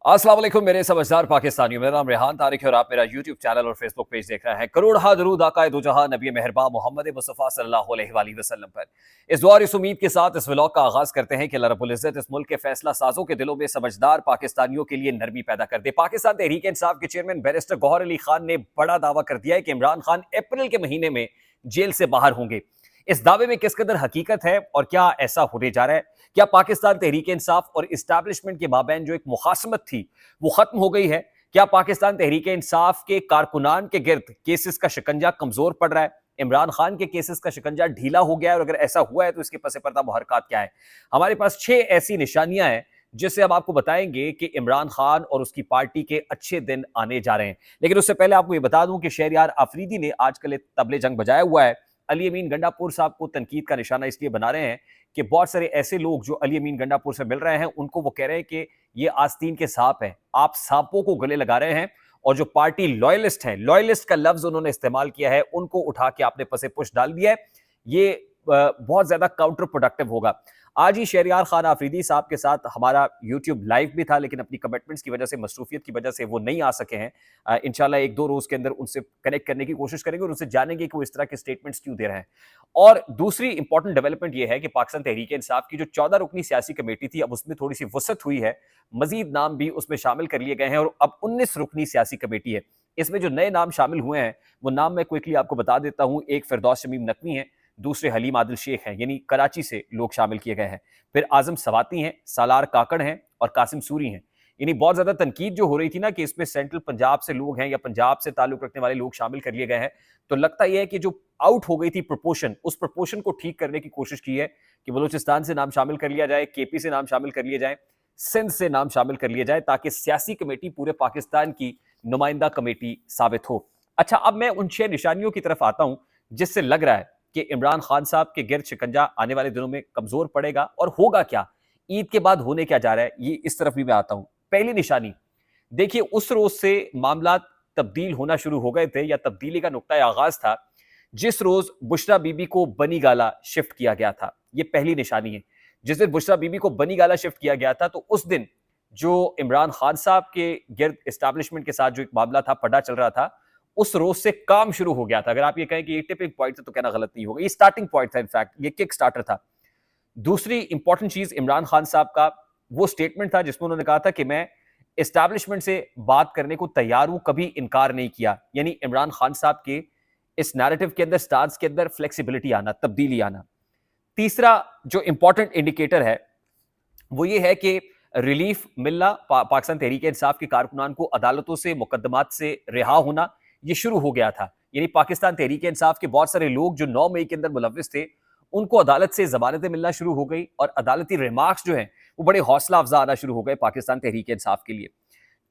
अस्सलाम वालेकुम मेरे समझदार पाकिस्तानियों। मेरा नाम रेहान तारिक है और आप मेरा यूट्यूब चैनल और फेसबुक पेज देख रहे हैं। करोड़ हा दरूद आकाए दो जहां नबी मेहरबान मोहम्मद मुस्तफ़ा सल्लल्लाहु अलैहि वसल्लम पर। इस दुआ और इस उम्मीद के साथ इस व्लॉग का आगाज करते हैं कि अल्लाह रब्बुल इज्जत इस मुल्क के फैसला साजों के दिलों में समझदार पाकिस्तानियों के लिए नरमी पैदा कर दे। पाकिस्तान तहरीक इंसाफ के चेयरमैन बैरिस्टर गौहर अली खान ने बड़ा दावा कर दिया है कि इमरान खान अप्रैल के महीने में जेल से बाहर होंगे। इस दावे में किस कदर हकीकत है और क्या ऐसा होने जा रहा है? क्या पाकिस्तान तहरीक इंसाफ और इस्टेब्लिशमेंट के माबैन जो एक मुखासमत थी वो खत्म हो गई है? क्या पाकिस्तान तहरीक इंसाफ के कारकुनान के गिर्द केसेस का शिकंजा कमजोर पड़ रहा है? इमरान खान के केसेस का शिकंजा ढीला हो गया है और अगर ऐसा हुआ है तो इसके पसे पर्दा मुहरकात क्या है? हमारे पास 6 ऐसी निशानियां हैं जिससे हम आपको बताएंगे कि इमरान खान और उसकी पार्टी के अच्छे दिन आने जा रहे हैं। लेकिन उससे पहले आपको यह बता दूं कि शहरयार आफरीदी ने आजकल एक तबले जंग बजाया हुआ है। अली अमीन गंडापुर साहब को तनकीद का निशाना इसलिए बना रहे हैं कि बहुत सारे ऐसे लोग जो अली अमीन गंडापुर से मिल रहे हैं उनको वो कह रहे हैं कि ये आस्तीन के सांप हैं, आप सांपों को गले लगा रहे हैं। और जो पार्टी लॉयलिस्ट हैं, लॉयलिस्ट का लफ्ज उन्होंने इस्तेमाल किया है, उनको उठा के आपने पसे पुश डाल दिया है। ये बहुत ज्यादा काउंटर प्रोडक्टिव होगा। आज ही शहरयार खान आफरीदी साहब के साथ हमारा यूट्यूब लाइव भी था, लेकिन अपनी कमिटमेंट्स की वजह से, मसरूफियत की वजह से वो नहीं आ सके हैं। इंशाल्लाह 1-2 रोज के अंदर उनसे कनेक्ट करने की कोशिश करेंगे और उनसे जानेंगे कि वो इस तरह के स्टेटमेंट्स क्यों दे रहे हैं। और दूसरी इंपॉर्टेंट डेवलपमेंट ये है कि पाकिस्तान तहरीक इंसाफ की जो 14 रुकनी सियासी कमेटी थी, अब उसमें थोड़ी सी वसअत हुई है, मजीद नाम भी उसमें शामिल कर लिए गए हैं और अब 19 रुकनी सियासी कमेटी है। इसमें जो नए नाम शामिल हुए हैं वो नाम मैं क्विकली आपको बता देता हूं। एक फिरदौस शमीम नकवी हैं, दूसरे हलीम आदिल शेख हैं, यानी कराची से लोग शामिल किए गए हैं। फिर आजम सवाती हैं, सालार काकड़ हैं और कासिम सूरी हैं। यानी बहुत ज्यादा तनकीद जो हो रही थी ना कि इसमें सेंट्रल पंजाब से लोग हैं या पंजाब से ताल्लुक रखने वाले लोग शामिल कर लिए गए हैं, तो लगता यह है कि जो आउट हो गई थी प्रोपोर्शन, उस प्रोपोर्शन को ठीक करने की कोशिश की है कि बलूचिस्तान से नाम शामिल कर लिया जाए, केपी से नाम शामिल कर लिए जाए, सिंध से नाम शामिल कर लिए जाए, ताकि सियासी कमेटी पूरे पाकिस्तान की नुमाइंदा कमेटी साबित हो। अच्छा, अब मैं उन 6 निशानियों की तरफ आता हूं जिससे लग रहा है कि इमरान खान साहब के गिर्द शिकंजा आने वाले दिनों में कमजोर पड़ेगा। और होगा क्या, ईद के बाद होने क्या जा रहा है, ये इस तरफ भी मैं आता हूं। पहली निशानी देखिए, उस रोज से मामला तब्दील होना शुरू हो गए थे या तब्दीली का नुक्ता आगाज था जिस रोज बुशरा बीबी को बनी गाला शिफ्ट किया गया था। ये पहली निशानी है। जिस दिन बुशरा बीबी को बनी गाला शिफ्ट किया गया था तो उस दिन जो इमरान खान साहब के गिर्द एस्टैब्लिशमेंट के साथ जो एक मामला था, पड़ा चल रहा था, उस रोज से काम शुरू हो गया था। अगर आप ये कहें कि ये टिपिंग पॉइंट था तो कहना गलत नहीं होगा, ये स्टार्टिंग पॉइंट था, इनफैक्ट ये किक स्टार्टर था। दूसरी इंपॉर्टेंट चीज इमरान खान साहब का वो स्टेटमेंट था जिसमें उन्होंने कहा था कि मैं एस्टैब्लिशमेंट से बात करने को तैयार हूं, कभी इनकार नहीं किया। यानी इमरान खान साहब के इस नैरेटिव के अंदर, स्टांस के अंदर फ्लेक्सिबिलिटी आना, तब्दीली आना। तीसरा जो इंपॉर्टेंट इंडिकेटर है वो ये है कि रिलीफ मिलना, पाकिस्तान तहरीक इंसाफ के कारकुनान को अदालतों से, मुकदमात से रिहा होना, ये शुरू हो गया था। यानी पाकिस्तान तहरीक इंसाफ के बहुत सारे लोग जो 9 मई के अंदर मुलविस थे, उनको अदालत से जमानतें मिलना शुरू हो गई और अदालती रिमार्क्स जो हैं वो बड़े हौसला अफजा आना शुरू हो गए पाकिस्तान तहरीक इंसाफ के लिए।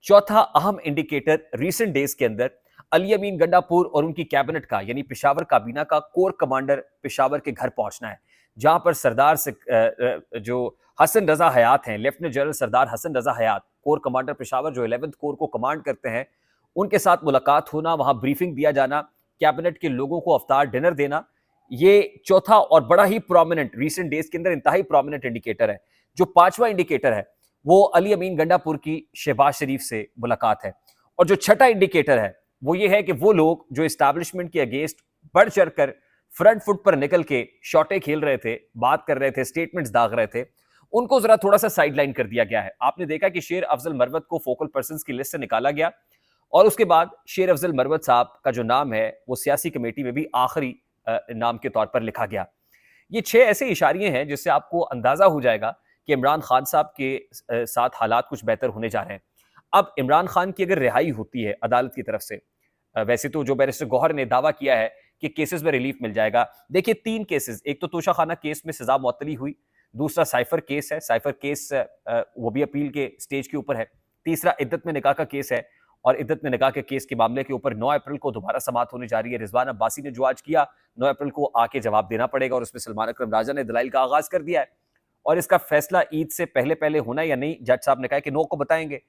चौथा अहम इंडिकेटर रिसेंट डेज के अंदर अली अमीन गंडापुर और उनकी कैबिनेट का, यानी पेशावर काबीना का कोर कमांडर पेशावर के घर पहुंचना है, जहां पर सरदार से जो हसन रजा हयात हैं, लेफ्टिनेंट जनरल सरदार हसन रजा हयात, कोर कमांडर पेशावर जो 11th कोर को कमांड करते हैं, उनके साथ मुलाकात होना, वहां ब्रीफिंग दिया जाना, कैबिनेट के लोगों को अफ्तार डिनर देना, ये चौथा और बड़ा ही प्रोमिनेंट, रीसेंट डेज के अंदर इंतहाई प्रोमिनेंट इंडिकेटर है। जो पांचवा इंडिकेटर है वो अली अमीन गंडापुर की शहबाज शरीफ से मुलाकात है। और जो छठा इंडिकेटर है वो ये है कि वो लोग जो एस्टैब्लिशमेंट के अगेंस्ट बढ़ चढ़ कर फ्रंट फुट पर निकल के शॉटे खेल रहे थे, बात कर रहे थे, स्टेटमेंट्स दाग रहे थे, उनको जरा थोड़ा सा साइडलाइन कर दिया गया है। आपने देखा कि शेर अफजल मरवत को फोकल पर्संस की लिस्ट से निकाला गया और उसके बाद शेर अफजल मरवत साहब का जो नाम है वो सियासी कमेटी में भी आखिरी नाम के तौर पर लिखा गया। ये 6 ऐसे इशारे हैं जिससे आपको अंदाजा हो जाएगा कि इमरान खान साहब के साथ हालात कुछ बेहतर होने जा रहे हैं। अब इमरान खान की अगर रिहाई होती है अदालत की तरफ से, वैसे तो जो बैरिस्टर गौहर ने दावा किया है कि केसेस में रिलीफ मिल जाएगा। देखिए 3 केसेस, एक तो तोशा खाना केस में सजा मुअत्तली हुई, दूसरा साइफर केस है, साइफर केस वो भी अपील के स्टेज के ऊपर है, तीसरा इद्दत में निकाह का केस है और इद्दत में निकाह के केस के मामले के ऊपर 9 अप्रैल को दोबारा समाअत होने जा रही है। रिजवान अब्बासी ने जो आज किया, 9 अप्रैल को आके जवाब देना पड़ेगा और उसमें सलमान अकरम राजा ने दलाइल का आगाज कर दिया है और इसका फैसला ईद से पहले पहले होना या नहीं, जज साहब ने कहा कि 9 को बताएंगे।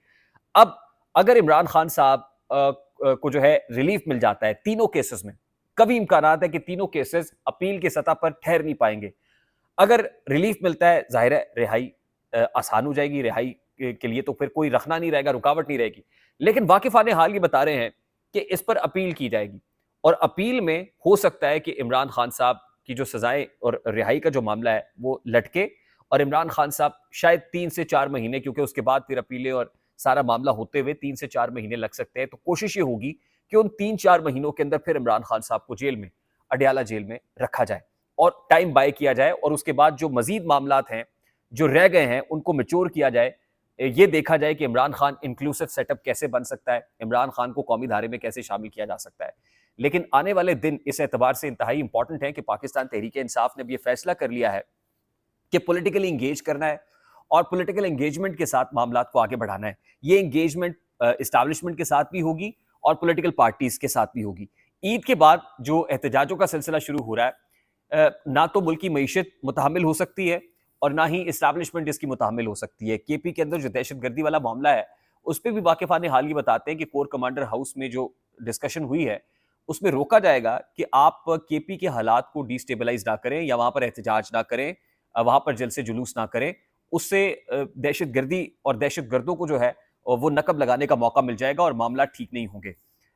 अब अगर इमरान खान साहब को जो है रिलीफ मिल जाता है तीनों केसेस में, कभी इम्कानात है कि तीनों केसेस अपील की सतह पर ठहर नहीं पाएंगे। अगर रिलीफ मिलता है, जाहिर है रिहाई आसान हो जाएगी, रिहाई के लिए तो फिर कोई रखना नहीं रहेगा, रुकावट नहीं रहेगी। लेकिन वाकिफ़ान हाल ये बता रहे हैं कि इस पर अपील की जाएगी और अपील में हो सकता है कि इमरान खान साहब की जो सज़ाएँ और रिहाई का जो मामला है, वो लटके और इमरान खान साहब शायद 3 से 4 महीने, क्योंकि उसके बाद फिर अपीलें और सारा मामला होते हुए 3 से 4 महीने लग सकते हैं। तो कोशिश ये होगी कि उन 3-4 महीनों के अंदर फिर इमरान खान साहब को जेल में, अडयाला जेल में रखा जाए और टाइम बाय किया जाए और उसके बाद जो मज़ीद मामलात हैं, जो रह गए हैं, उनको मैच्योर किया जाए। ये देखा जाए कि इमरान खान इंक्लूसिव सेटअप कैसे बन सकता है, इमरान खान को कौमी धारे में कैसे शामिल किया जा सकता है। लेकिन आने वाले दिन इस एतबार से इंतहाई इंपॉर्टेंट है कि पाकिस्तान तहरीक-ए-इंसाफ ने अब ये फैसला कर लिया है कि पॉलिटिकली एंगेज करना है और पॉलिटिकल एंगेजमेंट के साथ मामलात को आगे बढ़ाना है। ये एंगेजमेंट एस्टैब्लिशमेंट के साथ भी होगी और पॉलिटिकल पार्टीज के साथ भी होगी। ईद के बाद जो एहतजाजों का सिलसिला शुरू हो रहा है, ना तो मुल्क की मईशत मुतहम्मिल हो सकती है और ना ही एस्टैब्लिशमेंट इसकी मुतहम्मिल हो सकती है। केपी के अंदर जो दहशतगर्दी वाला मामला है, उस पर भी वाकिफान हाल ये बताते हैं कि कोर कमांडर हाउस में जो डिस्कशन हुई है, उसमें रोका जाएगा कि आप केपी के हालात को डिस्टेबलाइज ना करें या वहां पर एहतजाज ना करें, वहां पर जलसे जुलूस ना करें। उससे दहशतगर्दी और दहशतगर्दों को जो है वो नकब लगाने का मौका मिल जाएगा और मामला ठीक नहीं होंगे।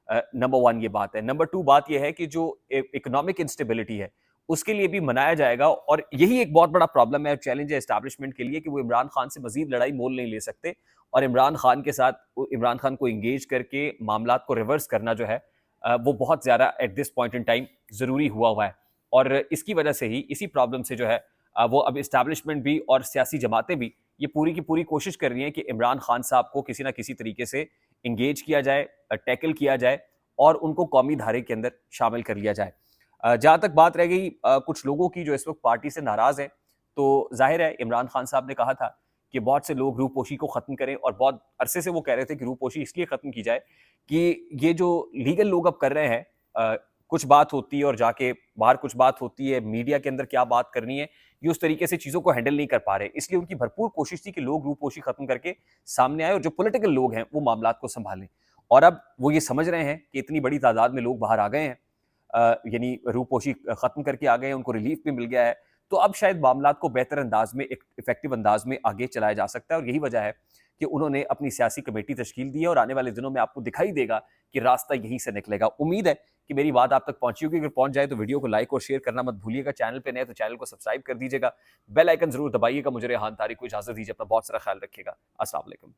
नंबर 1 ये बात है। नंबर 2 बात ये है कि जो इकोनॉमिक इंस्टेबिलिटी है, उसके लिए भी मनाया जाएगा और यही एक बहुत बड़ा प्रॉब्लम है और चैलेंज है एस्टैब्लिशमेंट के लिए कि वो इमरान खान से मजीद लड़ाई मोल नहीं ले सकते और इमरान खान के साथ इमरान खान को इंगेज करके मामलात को रिवर्स करना जो है वो बहुत ज़्यादा at this point in time ज़रूरी हुआ है। और इसकी वजह से ही, इसी प्रॉब्लम से जो है वो अब इस्टेब्लिशमेंट भी और सियासी जमातें भी ये पूरी की पूरी कोशिश कर रही हैं कि इमरान खान साहब को किसी ना किसी तरीके से इंगेज किया जाए, टैकल किया जाए और उनको कौमी धारे के अंदर शामिल कर लिया जाए। जहाँ तक बात रह गई कुछ लोगों की जो इस वक्त पार्टी से नाराज़ हैं, तो जाहिर है इमरान खान साहब ने कहा था कि बहुत से लोग रूपोशी को ख़त्म करें और बहुत अरसे से वो कह रहे थे कि रूपोशी इसलिए ख़त्म की जाए कि ये जो लीगल लोग अब कर रहे हैं, कुछ बात होती है और जाके बाहर कुछ बात होती है, मीडिया के अंदर क्या बात करनी है, ये उस तरीके से चीज़ों को हैंडल नहीं कर पा रहे। इसलिए उनकी भरपूर कोशिश थी कि लोग रूपोशी ख़त्म करके सामने आए और जो पॉलिटिकल लोग हैं, वो मामलात को सँभालें। और अब वो ये समझ रहे हैं कि इतनी बड़ी तादाद में लोग बाहर आ गए हैं, यानी रूपोशी ख़त्म करके आ गए हैं, उनको रिलीफ भी मिल गया है, तो अब शायद मामलात को बेहतर अंदाज में, एक इफेक्टिव अंदाज में आगे चलाया जा सकता है और यही वजह है कि उन्होंने अपनी सियासी कमेटी तश्कील दी है और आने वाले दिनों में आपको दिखाई देगा कि रास्ता यहीं से निकलेगा। उम्मीद है कि मेरी बात आप तक पहुंची होगी। अगर पहुंच जाए तो वीडियो को लाइक और शेयर करना मत भूलिएगा। चैनल पे नए तो चैनल को सब्सक्राइब कर दीजिएगा, बेल आइकन जरूर दबाइएगा। मुझे रेहान तारिक को इजाजत दीजिए, अपना बहुत सारा ख्याल रखिएगा। अस्सलाम वालेकुम।